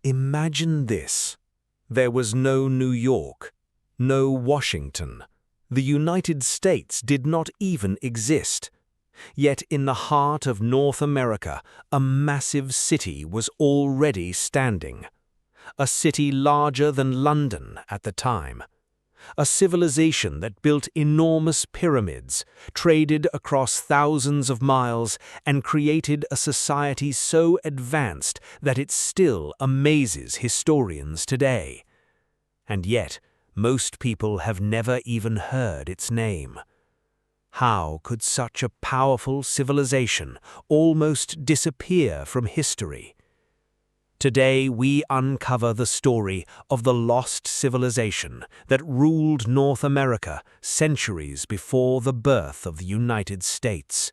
Imagine this. There was no New York, no Washington. The United States did not even exist. Yet in the heart of North America, a massive city was already standing. A city larger than London at the time. A civilization that built enormous pyramids, traded across thousands of miles, and created a society so advanced that it still amazes historians today. And yet, most people have never even heard its name. How could such a powerful civilization almost disappear from history? Today we uncover the story of the lost civilization that ruled North America centuries before the birth of the United States.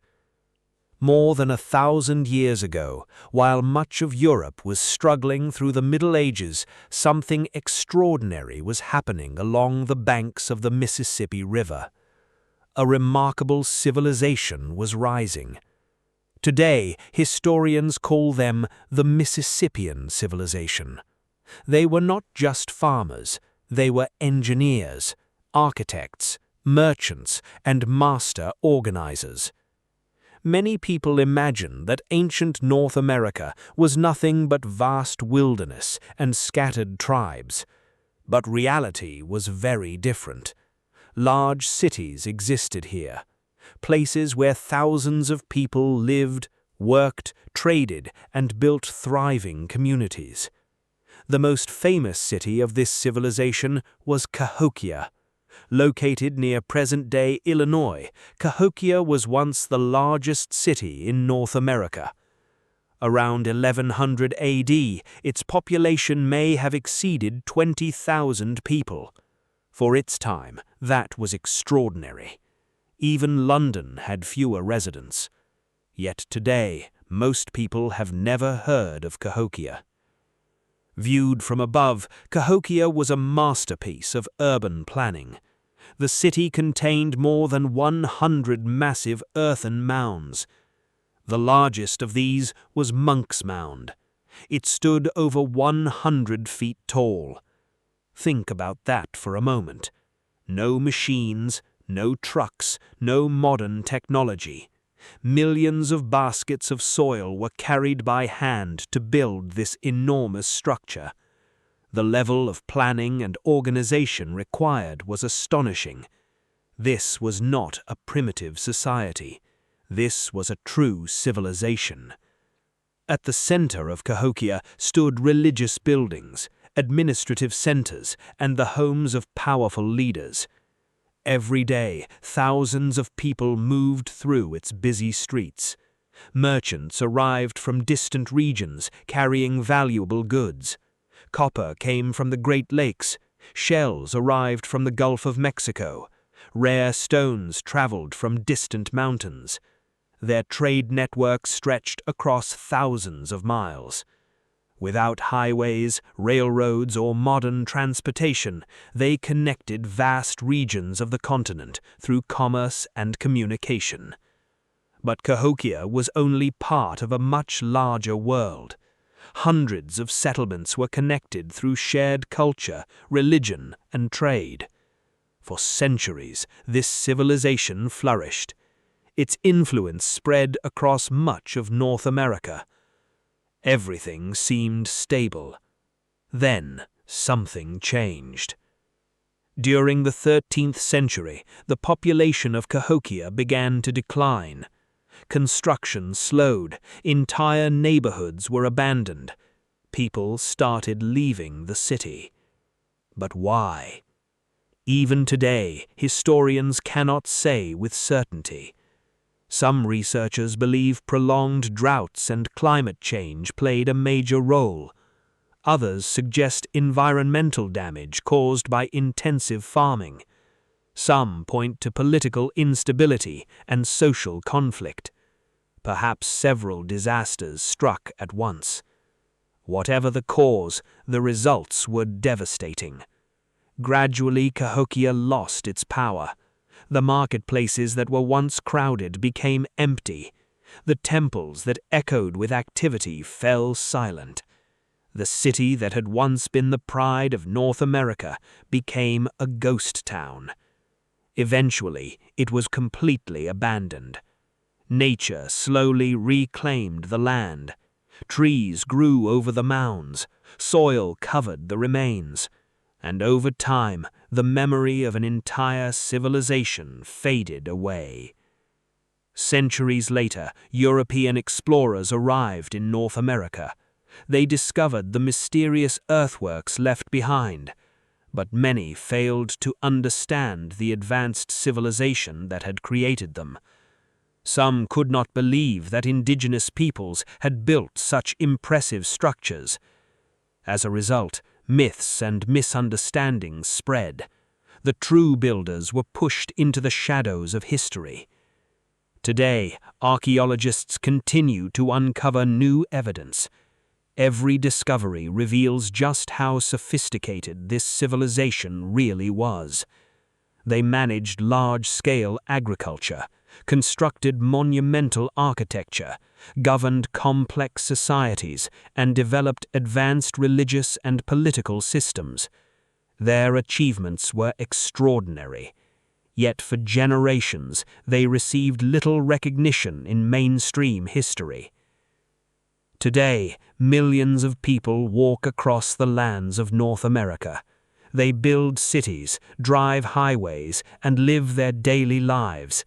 More than 1,000 years ago, while much of Europe was struggling through the Middle Ages, something extraordinary was happening along the banks of the Mississippi River. A remarkable civilization was rising. Today, historians call them the Mississippian Civilization. They were not just farmers, they were engineers, architects, merchants, and master organizers. Many people imagine that ancient North America was nothing but vast wilderness and scattered tribes. But reality was very different. Large cities existed here. Places where thousands of people lived, worked, traded, and built thriving communities. The most famous city of this civilization was Cahokia. Located near present-day Illinois, Cahokia was once the largest city in North America. Around 1100 AD, its population may have exceeded 20,000 people. For its time, that was extraordinary. Even London had fewer residents. Yet today, most people have never heard of Cahokia. Viewed from above, Cahokia was a masterpiece of urban planning. The city contained more than 100 massive earthen mounds. The largest of these was Monk's Mound. It stood over 100 feet tall. Think about that for a moment. No machines, no trucks, no modern technology. Millions of baskets of soil were carried by hand to build this enormous structure. The level of planning and organization required was astonishing. This was not a primitive society. This was a true civilization. At the center of Cahokia stood religious buildings, administrative centers, and the homes of powerful leaders. Every day, thousands of people moved through its busy streets. Merchants arrived from distant regions carrying valuable goods. Copper came from the Great Lakes. Shells arrived from the Gulf of Mexico. Rare stones traveled from distant mountains. Their trade network stretched across thousands of miles. Without highways, railroads, or modern transportation, they connected vast regions of the continent through commerce and communication. But Cahokia was only part of a much larger world. Hundreds of settlements were connected through shared culture, religion, and trade. For centuries, this civilization flourished. Its influence spread across much of North America. Everything seemed stable. Then, something changed. During the 13th century, the population of Cahokia began to decline. Construction slowed, entire neighborhoods were abandoned. People started leaving the city. But why? Even today, historians cannot say with certainty. Some researchers believe prolonged droughts and climate change played a major role. Others suggest environmental damage caused by intensive farming. Some point to political instability and social conflict. Perhaps several disasters struck at once. Whatever the cause, the results were devastating. Gradually, Cahokia lost its power. The marketplaces that were once crowded became empty. The temples that echoed with activity fell silent. The city that had once been the pride of North America became a ghost town. Eventually, it was completely abandoned. Nature slowly reclaimed the land. Trees grew over the mounds, soil covered the remains, and over time, the memory of an entire civilization faded away. Centuries later, European explorers arrived in North America. They discovered the mysterious earthworks left behind, but many failed to understand the advanced civilization that had created them. Some could not believe that indigenous peoples had built such impressive structures. As a result, myths and misunderstandings spread. The true builders were pushed into the shadows of history. Today, archaeologists continue to uncover new evidence. Every discovery reveals just how sophisticated this civilization really was. They managed large-scale agriculture, constructed monumental architecture, governed complex societies, and developed advanced religious and political systems. Their achievements were extraordinary. Yet for generations, they received little recognition in mainstream history. Today, millions of people walk across the lands of North America. They build cities, drive highways, and live their daily lives.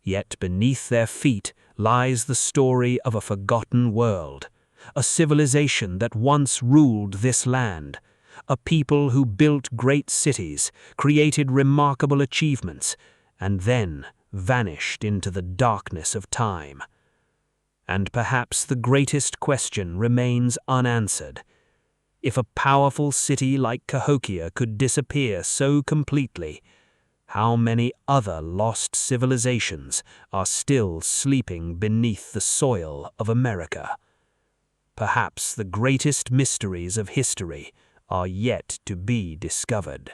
Yet beneath their feet lies the story of a forgotten world, a civilization that once ruled this land, a people who built great cities, created remarkable achievements, and then vanished into the darkness of time. And perhaps the greatest question remains unanswered. If a powerful city like Cahokia could disappear so completely, how many other lost civilizations are still sleeping beneath the soil of America? Perhaps the greatest mysteries of history are yet to be discovered.